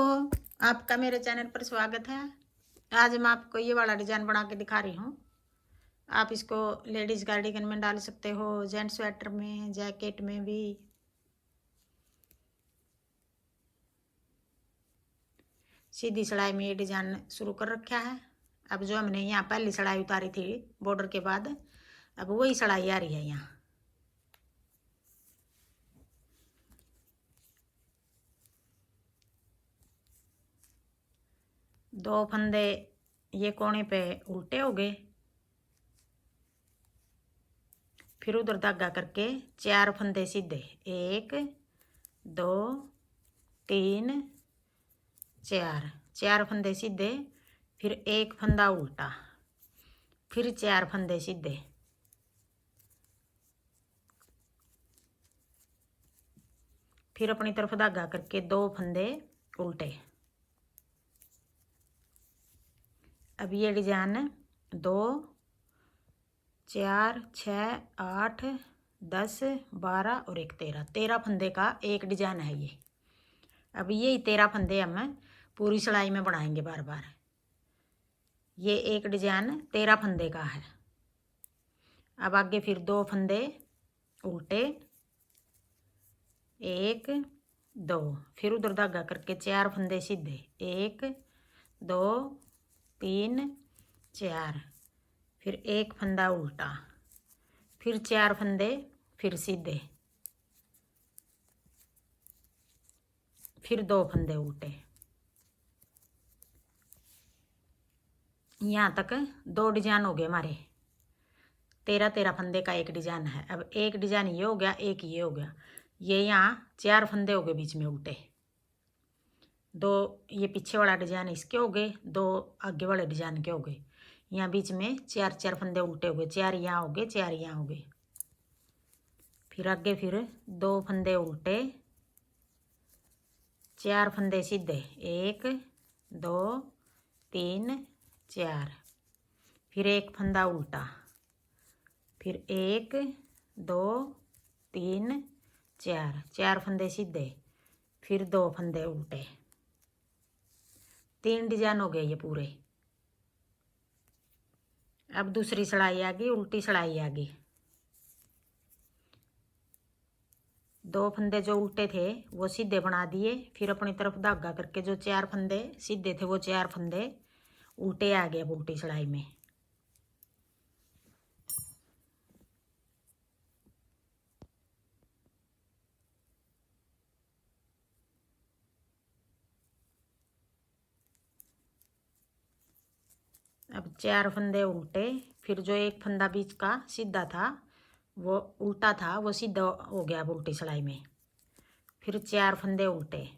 को आपका मेरे चैनल पर स्वागत है। आज मैं आपको ये वाला डिजाइन बना के दिखा रही हूँ। आप इसको लेडीज कार्डिगन में डाल सकते हो, जेंट्स स्वेटर में, जैकेट में भी। सीधी सिलाई में ये डिजाइन शुरू कर रखा है। अब जो हमने यहाँ पहली सिलाई उतारी थी बॉर्डर के बाद, अब वही सिलाई आ रही है। यहाँ दो फंदे ये कोने पे उल्टे हो गए, फिर उधर धागा करके 4 फंदे सीधे, 1 2 3 4 फंदे सीधे, फिर 1 फंदा उल्टा, फिर 4 फंदे सीधे, फिर अपनी तरफ धागा करके 2 फंदे उल्टे। अब ये डिजाइन 2 4 6 8 10 12 और 1 13 फंदे का एक डिजाइन है ये। अब ये 13 फंदे हम पूरी सिलाई में बनाएंगे बार बार। ये एक डिजाइन 13 फंदे का है। अब आगे फिर 2 फंदे उल्टे, 1 2, फिर उधर धागा करके 4 फंदे सीधे, 1 2 3 4, फिर 1 फंदा उल्टा, फिर 4 फंदे फिर सीधे, फिर 2 फंदे उल्टे। यहाँ तक 2 डिजाइन हो गए हमारे। 13 फंदे का एक डिजाइन है। अब एक डिजाइन ये हो गया, एक ये हो गया। ये यहाँ 4 फंदे हो गए बीच में उल्टे, 2 ये पीछे वाला डिजाइन इसके हो गए, 2 आगे वाले डिजाइन के हो गए। यहाँ बीच में 4 फंदे उल्टे हो गए, 4 यहाँ हो गए, 4 यहाँ हो गए। फिर आगे फिर 2 फंदे उल्टे, 4 फंदे सीधे, 1 2 3 4, फिर 1 फंदा उल्टा, फिर 1 2 3 4, 4 फंदे सीधे, फिर 2 फंदे उल्टे। 3 डिजाइन हो गए ये पूरे। अब दूसरी सिलाई आ गई, उल्टी सिलाई आ गई। 2 फंदे जो उल्टे थे वो सीधे बना दिए, फिर अपनी तरफ धागा करके जो 4 फंदे सीधे थे वो 4 फंदे उल्टे आ गए अब उल्टी सिलाई में। अब 4 फंदे उल्टे, फिर जो 1 फंदा बीच का सीधा था वो उल्टा था, वो सीधा हो गया अब उल्टी सिलाई में। फिर 4 फंदे उल्टे,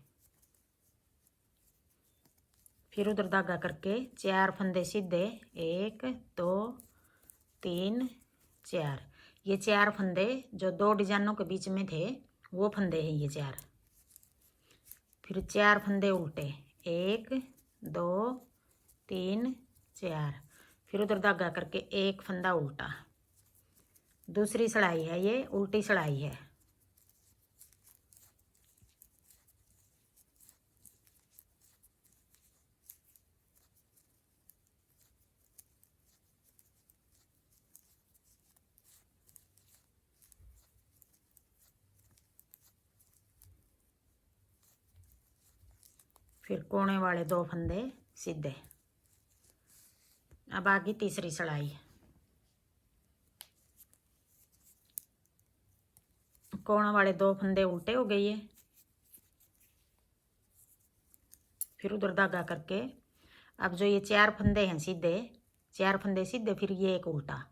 फिर उधर धागा करके 4 फंदे सीधे, 1 2 3 4। ये 4 फंदे जो 2 डिजाइनों के बीच में थे वो फंदे हैं ये 4। फिर 4 फंदे उल्टे, 1 2 3 4, फिर उधर धागा करके 1 फंदा उल्टा। दूसरी सिलाई है ये, उल्टी सिलाई है। फिर कोने वाले 2 फंदे सीधे। अब आगे तीसरी सिलाई। कोने वाले 2 फंदे उल्टे हो गए ये, फिर उधर धागा करके अब जो ये 4 फंदे हैं सीधे, 4 फंदे सीधे, फिर ये एक उल्टा।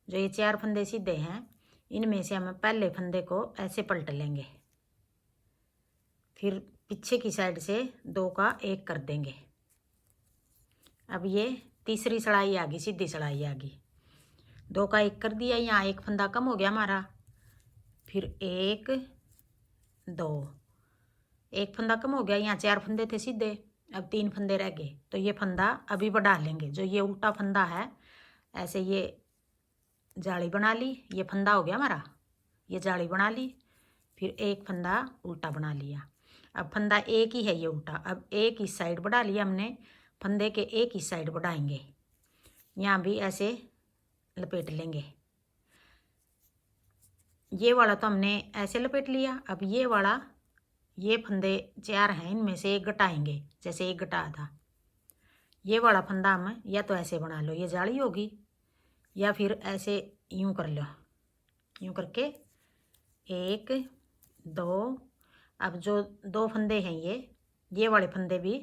जो ये 4 फंदे सीधे हैं इनमें से हम पहले फंदे को ऐसे पलट लेंगे, फिर पीछे की साइड से 2 का 1 कर देंगे। अब ये तीसरी सिलाई आ गई, सीधी सिलाई आ गई। 2 का 1 कर दिया, यहाँ 1 फंदा कम हो गया हमारा। फिर 1 2, 1 फंदा कम हो गया, यहाँ 4 फंदे थे सीधे, अब 3 फंदे रह गए। तो ये फंदा अभी बढ़ा लेंगे। जो ये उल्टा फंदा है ऐसे ये जाली बना ली, ये फंदा हो गया हमारा, ये जाली बना ली, फिर 1 फंदा उल्टा बना लिया। अब फंदा एक ही है ये उल्टा, अब एक इस साइड बढ़ा लिया हमने, फंदे के एक इस साइड बढ़ाएंगे, यहाँ भी ऐसे लपेट लेंगे। ये वाला तो हमने ऐसे लपेट लिया। अब ये वाला, ये फंदे 4 हैं, इनमें से एक घटाएंगे, जैसे एक घटा था। ये वाला फंदा हम या तो ऐसे बना लो, ये जाली होगी, या फिर ऐसे यूं कर लो, यूं करके 1 2। अब जो 2 फंदे हैं ये वाले फंदे भी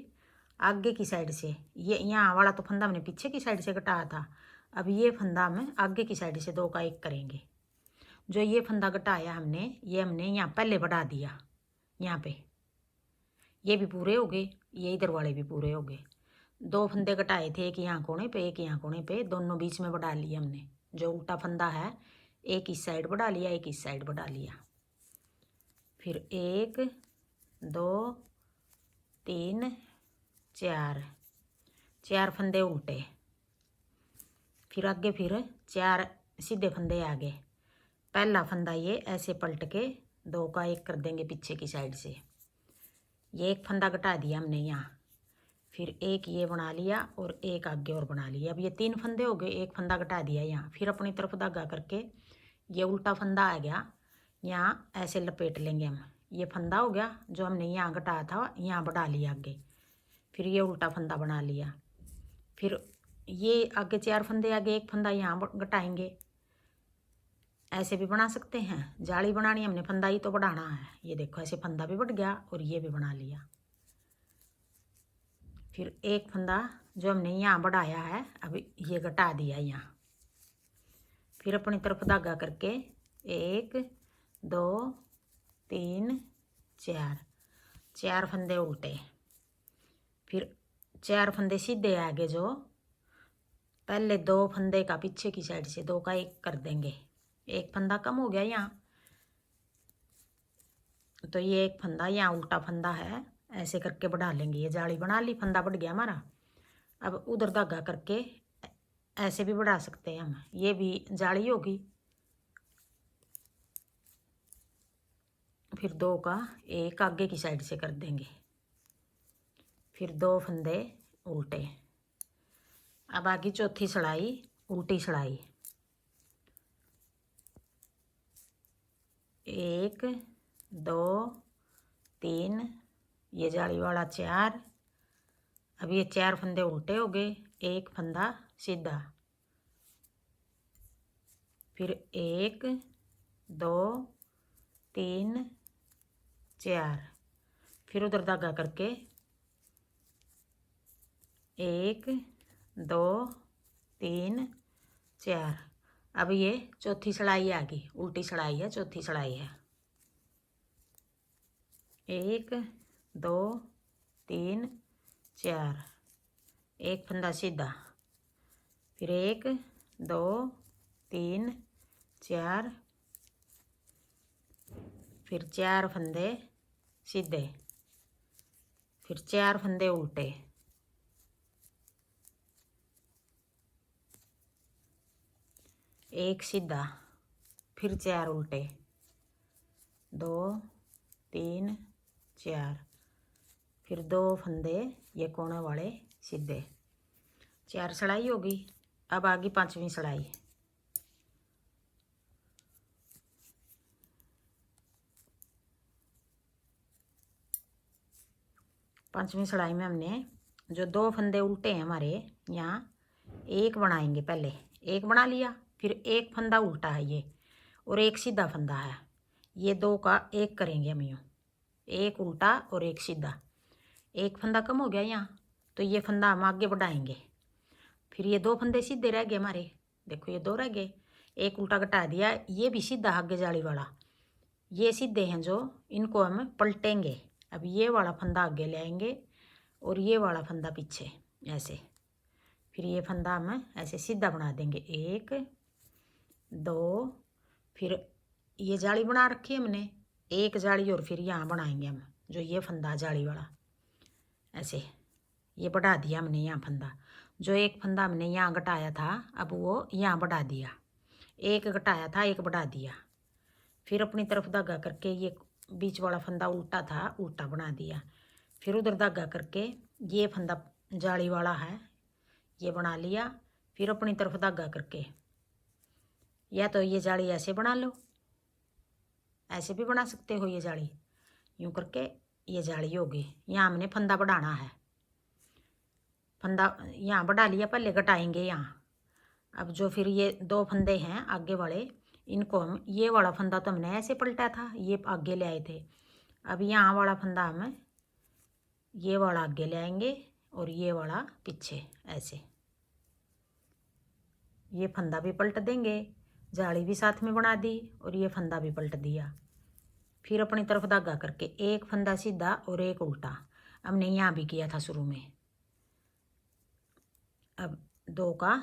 आगे की साइड से, ये यहाँ वाला तो फंदा हमने पीछे की साइड से घटाया था, अब ये फंदा हम आगे की साइड से 2 का 1 करेंगे। जो ये फंदा घटाया हमने, ये हमने यहाँ पहले बढ़ा दिया, यहाँ पे ये भी पूरे हो गए, ये इधर वाले भी पूरे हो गए। 2 फंदे घटाए थे, एक यहाँ कोने पे एक यहाँ कोने पे, दोनों बीच में बढ़ा लिया हमने। जो उल्टा फंदा है, एक इस साइड बढ़ा लिया, एक इस साइड बढ़ा लिया। फिर 1 2 3 4 फंदे उल्टे, फिर आगे फिर 4 सीधे फंदे आगे। पहला फंदा ये ऐसे पलट के 2 का 1 कर देंगे पीछे की साइड से, ये एक फंदा घटा दिया हमने यहाँ, फिर एक ये बना लिया और एक आगे और बना लिया। अब ये 3 फंदे हो गए, एक फंदा घटा दिया यहाँ, फिर अपनी तरफ धागा करके ये उल्टा फंदा आ गया, यहाँ ऐसे लपेट लेंगे हम। ये फंदा हो गया जो हमने यहाँ घटाया था, यहाँ बढ़ा लिया आगे, फिर ये उल्टा फंदा बना लिया। फिर ये आगे 4 फंदे आगे, एक फंदा यहाँ घटाएंगे, ऐसे भी बना सकते हैं। जाली बनानी हमने, फंदा ही तो बढ़ाना है। ये देखो ऐसे फंदा भी बढ़ गया और ये भी बना लिया। फिर एक फंदा जो हमने यहाँ बढ़ाया है, अब ये घटा दिया यहाँ, फिर अपनी तरफ धागा करके 1 2 3 4 फंदे उल्टे, फिर 4 फंदे सीधे आगे, जो पहले 2 फंदे का पीछे की साइड से 2 का 1 कर देंगे। एक फंदा कम हो गया यहाँ, तो ये एक फंदा यहाँ उल्टा फंदा है, ऐसे करके बढ़ा लेंगे। ये जाली बना ली, फंदा बढ़ गया हमारा। अब उधर धागा करके ऐसे भी बढ़ा सकते हैं हम, ये भी जाली होगी। फिर 2 का 1 आगे की साइड से कर देंगे, फिर 2 फंदे उल्टे। अब आगे चौथी सिलाई, उल्टी सिलाई, 1 2 3, ये जाली वाला 4। अब ये 4 फंदे उल्टे हो गए, एक फंदा सीधा, फिर 1 2 3 4, फिर उधर धागा करके 1 2 3 4। अब ये चौथी सिलाई आ गई, उल्टी सिलाई है, चौथी सिलाई है। 1 2 3 4, एक फंदा सीधा, फिर 1 2 3 4, फिर 4 फंदे सीधे, फिर 4 फंदे उल्टे, एक सीधा, फिर 4 उल्टे, 2 3 4, फिर 2 फंदे ये कोने वाले सीधे। 4 सिलाई होगी। अब आगे 5वीं सिलाई, पांचवी सिलाई में हमने जो 2 फंदे उल्टे हैं हमारे, यहाँ एक बनाएंगे। पहले एक बना लिया, फिर एक फंदा उल्टा है ये और एक सीधा फंदा है, ये 2 का 1 करेंगे हम यूँ, एक उल्टा और एक सीधा। एक फंदा कम हो गया यहाँ, तो ये फंदा हम आगे बढ़ाएंगे। फिर ये 2 फंदे सीधे रह गए हमारे, देखो ये 2 रह गए, एक उल्टा घटा दिया, ये भी सीधा आगे जाली वाला। ये सीधे हैं जो, इनको हम पलटेंगे। अब ये वाला फंदा आगे ले आएंगे और ये वाला फंदा पीछे ऐसे, फिर ये फंदा हम ऐसे सीधा बना देंगे। 1 2, फिर ये जाली बना रखी है हमने, एक जाली और फिर यहाँ बनाएंगे हम, जो ये फंदा जाली वाला ऐसे, ये बढ़ा दिया हमने यहाँ फंदा। जो एक फंदा हमने यहाँ घटाया था, अब वो यहाँ बढ़ा दिया, एक घटाया था एक बढ़ा दिया। फिर अपनी तरफ धागा करके ये बीच वाला फंदा उल्टा था, उल्टा बना दिया। फिर उधर धागा करके ये फंदा जाली वाला है ये बना लिया। फिर अपनी तरफ धागा करके या तो ये जाली ऐसे बना लो, ऐसे भी बना सकते हो ये जाली, यूँ करके ये जाली होगी। यहाँ हमने फंदा बढ़ाना है, फंदा यहाँ बढ़ा लिया, पहले घटाएंगे यहाँ। अब जो फिर ये दो फंदे हैं आगे वाले, इनको हम, ये वाला फंदा तो हमने ऐसे पलटा था, ये आगे ले आए थे। अब यहाँ वाला फंदा हम ये वाला आगे ले आएंगे और ये वाला पीछे ऐसे। ये फंदा भी पलट देंगे, जाली भी साथ में बना दी और ये फंदा भी पलट दिया। फिर अपनी तरफ धागा करके एक फंदा सीधा और एक उल्टा, हमने यहाँ भी किया था शुरू में। अब 2 का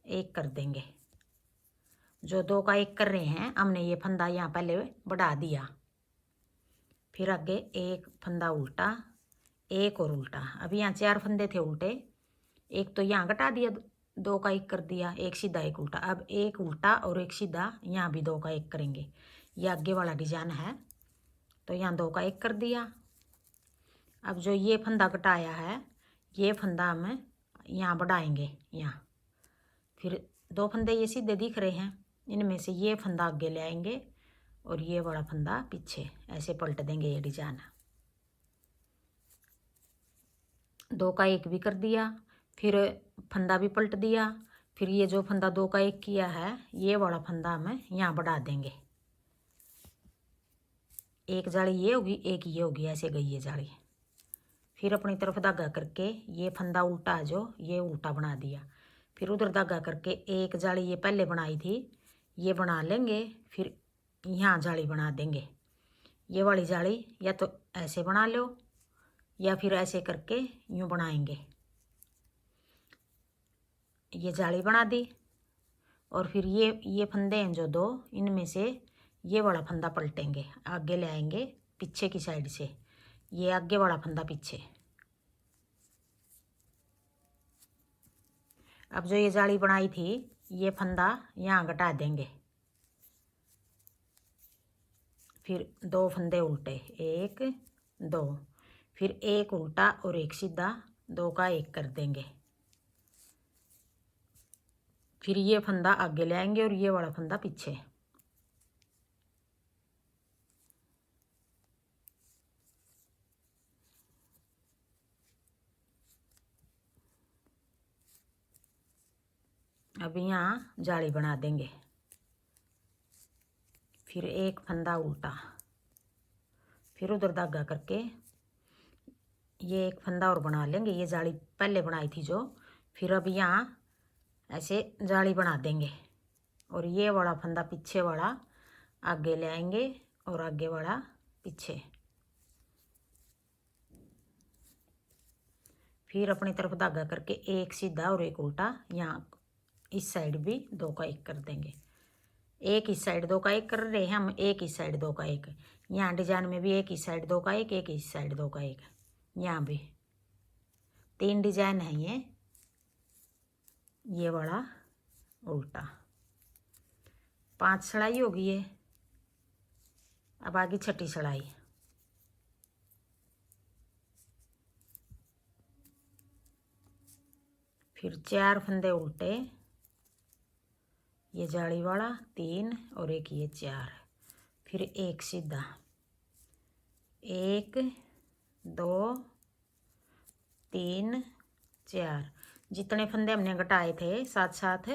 1 कर देंगे। जो 2 का 1 कर रहे हैं, हमने ये फंदा यहाँ पहले बढ़ा दिया। फिर आगे एक फंदा उल्टा, एक और उल्टा। अब यहाँ 4 फंदे थे उल्टे, एक तो यहाँ घटा दिया, 2 का 1 कर दिया, एक सीधा एक उल्टा। अब एक उल्टा और एक सीधा, यहाँ भी 2 का 1 करेंगे। ये आगे वाला डिजाइन है तो यहाँ 2 का 1 कर दिया। अब जो ये फंदा घटाया है, ये फंदा हम यहाँ बढ़ाएंगे यहाँ। फिर 2 फंदे ये सीधे दिख रहे हैं, इनमें से ये फंदा आगे ले आएंगे और ये वाला फंदा पीछे, ऐसे पलट देंगे ये डिजाइन। 2 का 1 भी कर दिया, फिर फंदा भी पलट दिया। फिर ये जो फंदा 2 का 1 किया है, ये वाला फंदा हम यहाँ बढ़ा देंगे। एक जाली ये होगी, एक ये होगी, ऐसे गई ये जाली। फिर अपनी तरफ धागा करके ये फंदा उल्टा जो, ये उल्टा बना दिया। फिर उधर धागा करके एक जाली ये पहले बनाई थी ये बना लेंगे। फिर यहाँ जाली बना देंगे। ये वाली जाली या तो ऐसे बना लो या फिर ऐसे करके यूँ बनाएंगे। ये जाली बना दी और फिर ये फंदे हैं जो 2, इनमें से ये वाला फंदा पलटेंगे, आगे ले आएंगे पीछे की साइड से, ये आगे वाला फंदा पीछे। अब जो ये जाली बनाई थी, ये फंदा यहाँ घटा देंगे। फिर 2 फंदे उल्टे, 1 2, फिर एक उल्टा और एक सीधा, 2 का 1 कर देंगे। फिर ये फंदा आगे ले आएंगे और ये वाला फंदा पीछे। अब यहाँ जाली बना देंगे। फिर एक फंदा उल्टा, फिर उधर धागा करके ये एक फंदा और बना लेंगे, ये जाली पहले बनाई थी जो। फिर अब यहाँ ऐसे जाली बना देंगे और ये वाला फंदा पीछे वाला आगे ले आएंगे और आगे वाला पीछे। फिर अपनी तरफ धागा करके एक सीधा और एक उल्टा, यहाँ इस साइड भी 2 का 1 कर देंगे। एक इस साइड 2 का 1 कर रहे हैं हम, एक इस साइड 2 का 1। यहाँ डिजाइन में भी एक इस साइड 2 का 1, एक इस साइड 2 का 1। यहाँ भी 3 डिजाइन है ये वाला उल्टा। 5 सिलाई होगी ये। अब आगे छठी सिलाई। फिर 4 फंदे उल्टे, ये जाली वाला 3 और एक ये 4। फिर एक सीधा, 1 2 3 4। जितने फंदे हमने घटाए थे साथ साथ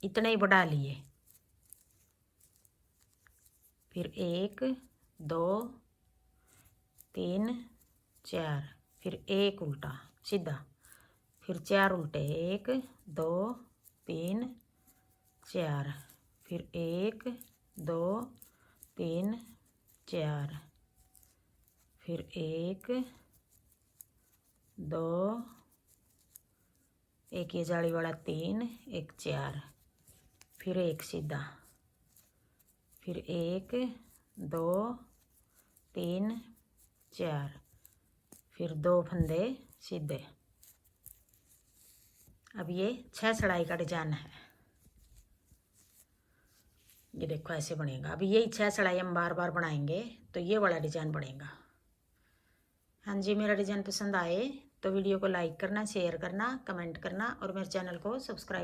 इतने ही बढ़ा लिए। फिर 1 2 3 4, फिर एक उल्टा सीधा, फिर 4 उल्टे, 1 2 3 4, फिर 1 2 3 4, फिर 1 2, एक ये जाली वाला 3, एक 4, फिर एक सीधा, फिर 1 2 3 4, फिर 2 फंदे सीधे। अब ये 6 सिलाई का डिजाइन है। ये देखो ऐसे बनेगा। अभी ये 6 सिलाई हम बार बार बनाएंगे तो ये वाला डिजाइन बनेगा। हाँ जी, मेरा डिजाइन पसंद आए तो वीडियो को लाइक करना, शेयर करना, कमेंट करना और मेरे चैनल को सब्सक्राइब